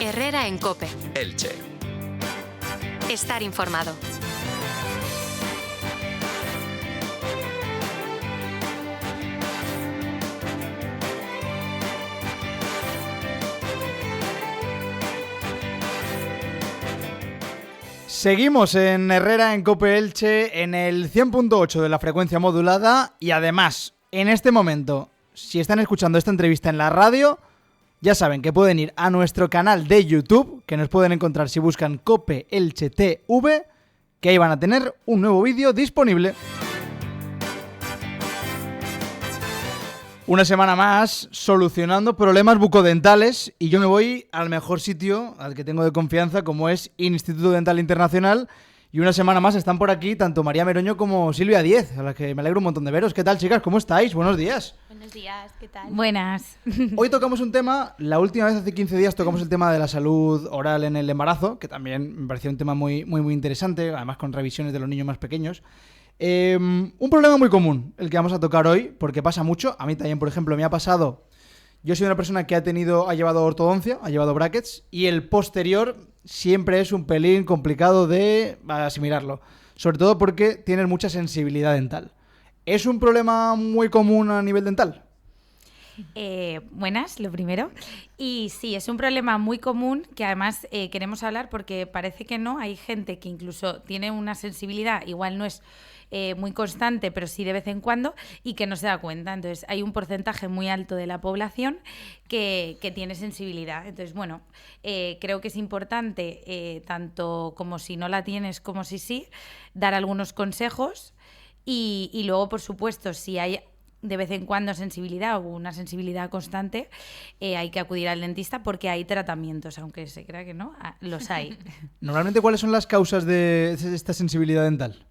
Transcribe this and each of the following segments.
Herrera en COPE. Elche. Estar informado. Seguimos en Herrera en COPE Elche en el 100.8 de la frecuencia modulada y además, en este momento, si están escuchando esta entrevista en la radio, ya saben que pueden ir a nuestro canal de YouTube, que nos pueden encontrar si buscan COPE Elche TV, que ahí van a tener un nuevo vídeo disponible. Una semana más solucionando problemas bucodentales y yo me voy al mejor sitio al que tengo de confianza, como es Instituto Dental Internacional, y una semana más están por aquí tanto María Meroño como Silvia Díez, a las que me alegro un montón de veros. ¿Qué tal, chicas? ¿Cómo estáis? Buenos días. Buenos días, ¿qué tal? Buenas. Hoy tocamos un tema, la última vez hace 15 días tocamos el tema de la salud oral en el embarazo, que también me pareció un tema muy interesante, además con revisiones de los niños más pequeños. Un problema muy común, el que vamos a tocar hoy, porque pasa mucho. A mí también, por ejemplo, me ha pasado. Yo soy una persona que ha llevado ortodoncia, ha llevado brackets, y el posterior siempre es un pelín complicado de asimilarlo. Sobre todo porque tienes mucha sensibilidad dental. ¿Es un problema muy común a nivel dental? Buenas, lo primero. Y sí, es un problema muy común que además queremos hablar porque parece que no. Hay gente que incluso tiene una sensibilidad, igual no es muy constante, pero sí de vez en cuando, y que no se da cuenta. Entonces hay un porcentaje muy alto de la población que tiene sensibilidad. Entonces, bueno, creo que es importante, tanto como si no la tienes como si sí, dar algunos consejos y luego, por supuesto, si hay de vez en cuando sensibilidad o una sensibilidad constante, hay que acudir al dentista porque hay tratamientos, aunque se crea que no, los hay. Normalmente, ¿cuáles son las causas de esta sensibilidad dental?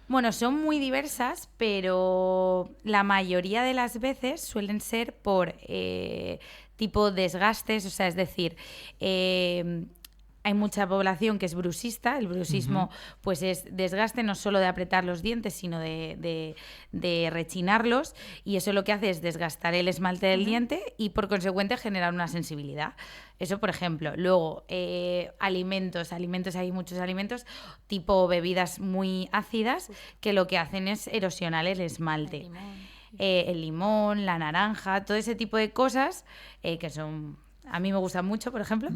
Bueno, son muy diversas, pero la mayoría de las veces suelen ser por tipo desgastes, o sea, es decir, hay mucha población que es bruxista. El bruxismo pues es desgaste no solo de apretar los dientes, sino de rechinarlos, y eso lo que hace es desgastar el esmalte del diente y por consecuente generar una sensibilidad. Eso, por ejemplo. Luego, alimentos, hay muchos alimentos tipo bebidas muy ácidas que lo que hacen es erosionar el esmalte. El limón, la naranja, todo ese tipo de cosas que son... A mí me gustan mucho, por ejemplo.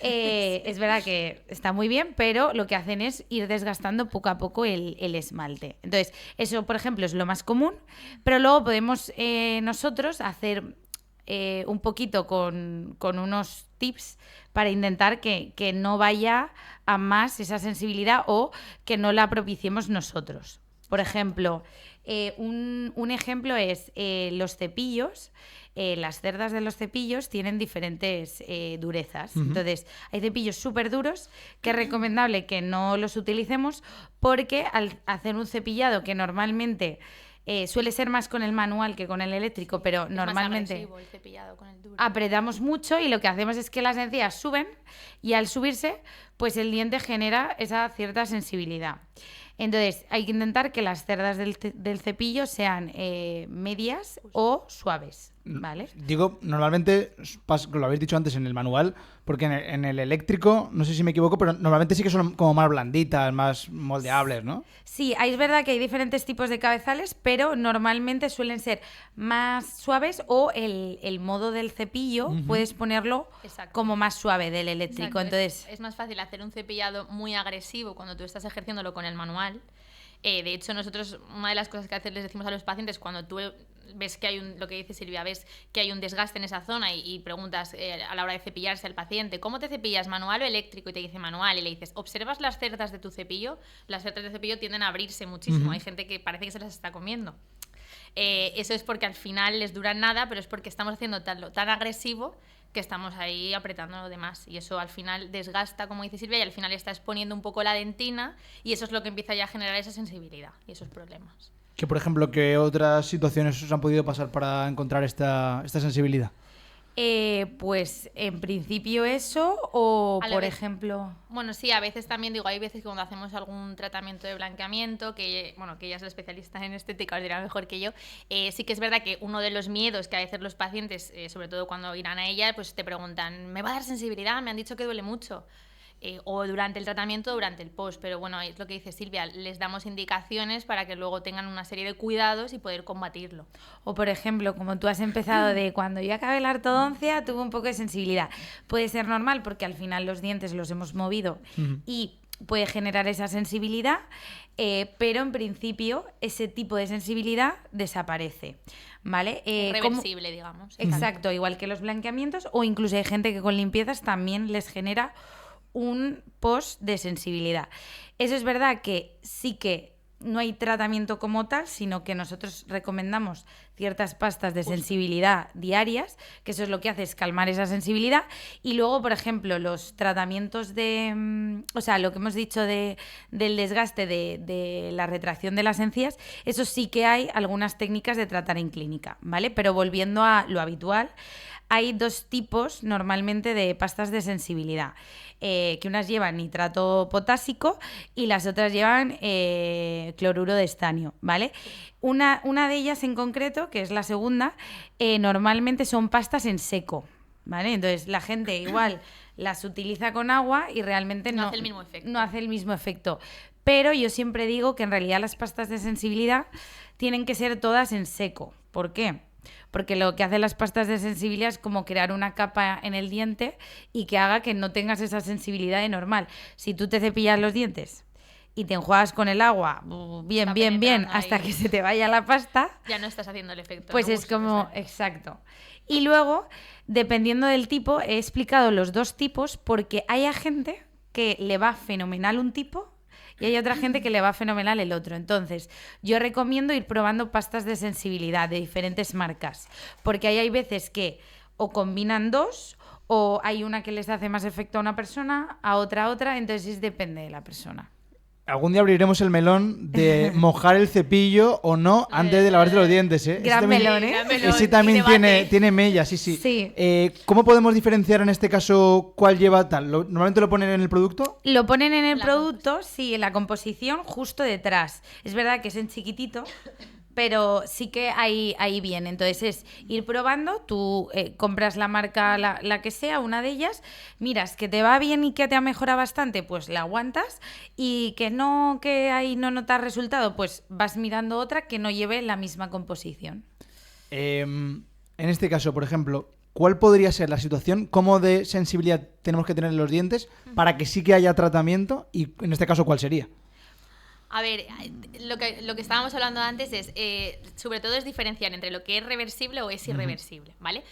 Es verdad que está muy bien, pero lo que hacen es ir desgastando poco a poco el esmalte. Entonces, eso, por ejemplo, es lo más común, pero luego podemos nosotros hacer un poquito con unos tips para intentar que no vaya a más esa sensibilidad o que no la propiciemos nosotros. Por ejemplo, un ejemplo es los cepillos. Las cerdas de los cepillos tienen diferentes durezas. Entonces, hay cepillos súper duros que es recomendable que no los utilicemos porque al hacer un cepillado que normalmente suele ser más con el manual que con el eléctrico, pero normalmente más agresivo el cepillado con el duro. Apretamos mucho y lo que hacemos es que las encías suben y al subirse, pues el diente genera esa cierta sensibilidad. Entonces, hay que intentar que las cerdas del cepillo sean medias o suaves, ¿vale? Digo, normalmente, lo habéis dicho antes en el manual, porque en el eléctrico, no sé si me equivoco, pero normalmente sí que son como más blanditas, más moldeables, ¿no? Sí, es verdad que hay diferentes tipos de cabezales, pero normalmente suelen ser más suaves o el modo del cepillo puedes ponerlo como más suave del eléctrico. Exacto. Entonces, es más fácil hacer un cepillado muy agresivo cuando tú estás ejerciéndolo con el manual. De hecho, nosotros, una de las cosas que a veces les decimos a los pacientes, cuando tú ves que hay lo que dice Silvia, ves que hay un desgaste en esa zona y preguntas a la hora de cepillarse al paciente, ¿cómo te cepillas, manual o eléctrico? Y te dice manual, y le dices, ¿observas las cerdas de tu cepillo? Las cerdas de cepillo tienden a abrirse muchísimo, hay gente que parece que se las está comiendo. Eso es porque al final les dura nada, pero es porque estamos haciendo tan agresivo que estamos ahí apretando lo demás, y eso al final desgasta, como dice Silvia, y al final está exponiendo un poco la dentina, y eso es lo que empieza ya a generar esa sensibilidad y esos problemas. Que, por ejemplo, ¿qué otras situaciones os han podido pasar para encontrar esta sensibilidad? Pues en principio eso, o A la por vez- ejemplo... Bueno, sí, a veces también digo, hay veces que cuando hacemos algún tratamiento de blanqueamiento, que ella es la especialista en estética, os dirá mejor que yo, sí que es verdad que uno de los miedos que a veces los pacientes, sobre todo cuando irán a ella, pues te preguntan, ¿me va a dar sensibilidad? Me han dicho que duele mucho. O durante el tratamiento o durante el post, pero bueno, es lo que dice Silvia, les damos indicaciones para que luego tengan una serie de cuidados y poder combatirlo. O por ejemplo, como tú has empezado de cuando yo acabé la ortodoncia tuve un poco de sensibilidad. Puede ser normal porque al final los dientes los hemos movido y puede generar esa sensibilidad, pero en principio ese tipo de sensibilidad desaparece. ¿Vale? Reversible, digamos. Exacto, igual que los blanqueamientos, o incluso hay gente que con limpiezas también les genera un post de sensibilidad. Eso es verdad que sí que no hay tratamiento como tal, sino que nosotros recomendamos ciertas pastas de sensibilidad diarias, que eso es lo que hace es calmar esa sensibilidad. Y luego, por ejemplo, los tratamientos de... O sea, lo que hemos dicho del desgaste de la retracción de las encías, eso sí que hay algunas técnicas de tratar en clínica, ¿vale? Pero volviendo a lo habitual, hay dos tipos normalmente de pastas de sensibilidad, que unas llevan nitrato potásico y las otras llevan cloruro de estanio, ¿vale? Una de ellas en concreto, que es la segunda, normalmente son pastas en seco, ¿vale? Entonces la gente igual las utiliza con agua y realmente No hace el mismo efecto. no hace el mismo efecto. Pero yo siempre digo que en realidad las pastas de sensibilidad tienen que ser todas en seco. ¿Por qué? Porque lo que hacen las pastas de sensibilidad es como crear una capa en el diente y que haga que no tengas esa sensibilidad de normal. Si tú te cepillas los dientes y te enjuagas con el agua bien, Está bien, bien, penetrando hasta ahí. que se te vaya la pasta, Ya no estás haciendo el efecto. pues ¿no? es como... Exacto. Exacto. Y luego, dependiendo del tipo, he explicado los dos tipos porque hay a gente que le va fenomenal un tipo y hay otra gente que le va fenomenal el otro. Entonces, yo recomiendo ir probando pastas de sensibilidad de diferentes marcas, porque ahí hay veces que o combinan dos o hay una que les hace más efecto a una persona, a otra, entonces depende de la persona. Algún día abriremos el melón de mojar el cepillo o no antes de lavarse los dientes, ¿eh? Gran melón, ¿eh? Gran melón Ese y también debate. tiene mella, sí, sí. Sí. ¿Cómo podemos diferenciar en este caso cuál lleva tal? ¿Normalmente lo ponen en el producto? Lo ponen en el La producto, sí, en la composición justo detrás. Es verdad que es en chiquitito, pero sí que ahí viene. Entonces es ir probando, tú compras la marca, la que sea, una de ellas, miras que te va bien y que te ha mejorado bastante, pues la aguantas, y que ahí no notas resultado, pues vas mirando otra que no lleve la misma composición. En este caso, por ejemplo, ¿cuál podría ser la situación? ¿Cómo de sensibilidad tenemos que tener en los dientes para que sí que haya tratamiento? Y en este caso, ¿cuál sería? A ver, lo que estábamos hablando antes es, sobre todo es diferenciar entre lo que es reversible o es irreversible, ¿vale?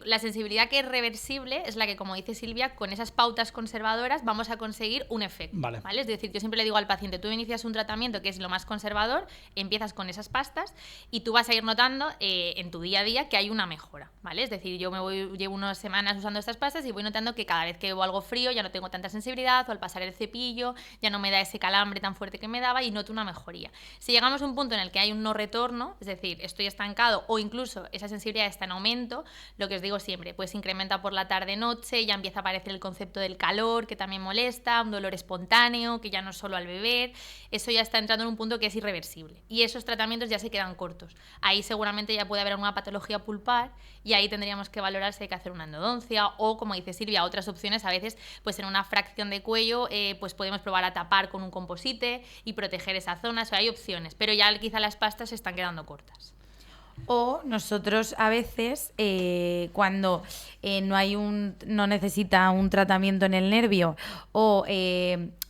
La sensibilidad que es reversible es la que, como dice Silvia, con esas pautas conservadoras vamos a conseguir un efecto, Vale. ¿vale? Es decir, yo siempre le digo al paciente, tú inicias un tratamiento que es lo más conservador, empiezas con esas pastas y tú vas a ir notando en tu día a día que hay una mejora, ¿vale? Es decir, yo llevo unas semanas usando estas pastas y voy notando que cada vez que bebo algo frío ya no tengo tanta sensibilidad, o al pasar el cepillo ya no me da ese calambre tan fuerte que me daba y noto una mejoría. Si llegamos a un punto en el que hay un no retorno, es decir, estoy estancado o incluso esa sensibilidad está en aumento, lo que os digo siempre, pues incrementa por la tarde-noche, ya empieza a aparecer el concepto del calor, que también molesta, un dolor espontáneo, que ya no es solo al beber, eso ya está entrando en un punto que es irreversible. Y esos tratamientos ya se quedan cortos. Ahí seguramente ya puede haber una patología pulpar y ahí tendríamos que valorar si hay que hacer una endodoncia o, como dice Silvia, otras opciones. A veces, pues en una fracción de cuello, pues podemos probar a tapar con un composite y proteger esa zona. O sea, hay opciones, pero ya quizá las pastas se están quedando cortas. O nosotros a veces, cuando no necesita un tratamiento en el nervio o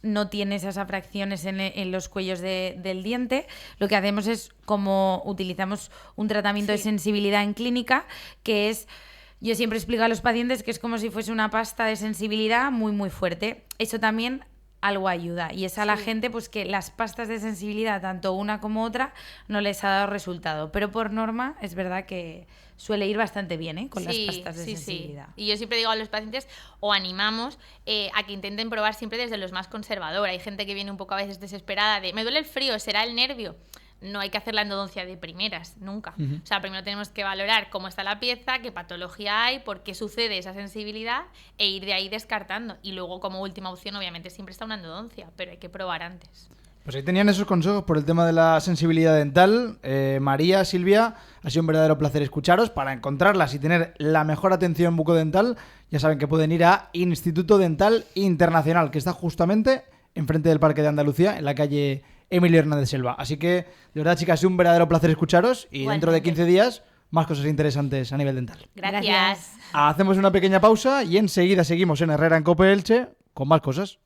no tiene esas afracciones en los cuellos del diente, lo que hacemos es, como utilizamos un tratamiento de sensibilidad en clínica, que es... Yo siempre explico a los pacientes que es como si fuese una pasta de sensibilidad muy, muy fuerte. Eso también algo ayuda. Y es a la gente pues que las pastas de sensibilidad, tanto una como otra, no les ha dado resultado. Pero por norma es verdad que suele ir bastante bien con las pastas de sensibilidad. Y yo siempre digo a los pacientes, o animamos a que intenten probar siempre desde los más conservadores. Hay gente que viene un poco a veces desesperada de, me duele el frío, ¿será el nervio? no hay que hacer la endodoncia de primeras, nunca. O sea, primero tenemos que valorar cómo está la pieza, qué patología hay, por qué sucede esa sensibilidad e ir de ahí descartando. Y luego, como última opción, obviamente siempre está una endodoncia, pero hay que probar antes. Pues ahí tenían esos consejos por el tema de la sensibilidad dental. María, Silvia, ha sido un verdadero placer escucharos. Para encontrarlas y tener la mejor atención bucodental, ya saben que pueden ir a Instituto Dental Internacional, que está justamente enfrente del Parque de Andalucía, en la calle Emilio Hernández Selva. Así que, de verdad, chicas, ha sido un verdadero placer escucharos y Igualmente. dentro de 15 días, más cosas interesantes a nivel dental. Gracias. Hacemos una pequeña pausa y enseguida seguimos en Herrera en Cope Elche con más cosas.